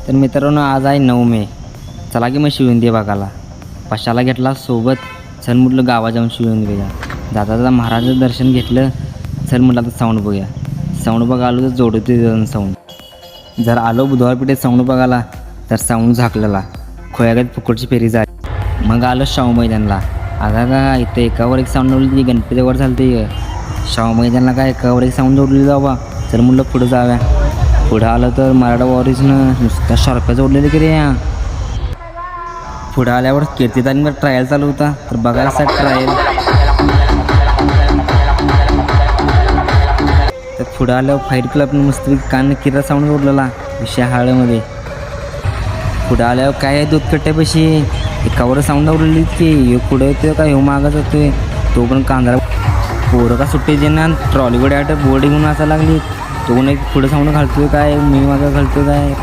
तर मित्रांनो आज आहे 9 मे. चला की मग शिवून बघायला. पशाला घेतला सोबत. चल म्हटलं गावा जाऊन शिवून बघूया. जाता जाता महाराजाचं दर्शन घेतलं. चल म्हटलं आता साऊंड बघूया. साऊंड बघा आलो तर जोडते जाऊन साऊंड. जर आलो बुधवार पेठेत साऊंड बघायला तर साऊंड झाकलेला. खोयागत फुकटची फेरी झाली. मग आलो शाहू मैदानला. आता का इथं एकावर एक साऊंड जोडली ती गणपतीवर चालते. शाहू मैदानला काय एकावर एक साऊंड जोडली जावा. चल म्हटलं पुढं जाव्या. पुढं आलं तर मराठा वॉरिसनं नुसत्या शार्प्या जोडलेले की रे. पुढं आल्यावर कीर्तिदानीवर ट्रायल चालू होता तर बघायला सर ट्रायल. तर पुढं आल्यावर फाईट क्लबनं मस्तपैकी कान किरा साऊंड जोडलेला विषय हाळमध्ये. पुढं आल्यावर काय आहे दूधकट्ट्यापाशी एकावर साऊंड जोडलेली की ह्यो पुढं येतोय का ह्यो मागं जातोय. तो पण कांदा पोरं का सुट्टी जे ना ट्रॉलीकडे बोर्ड घेऊन असायला लागली. तो पण एक पुढं साऊंड घालतोय काय मी मागं घालतोय काय.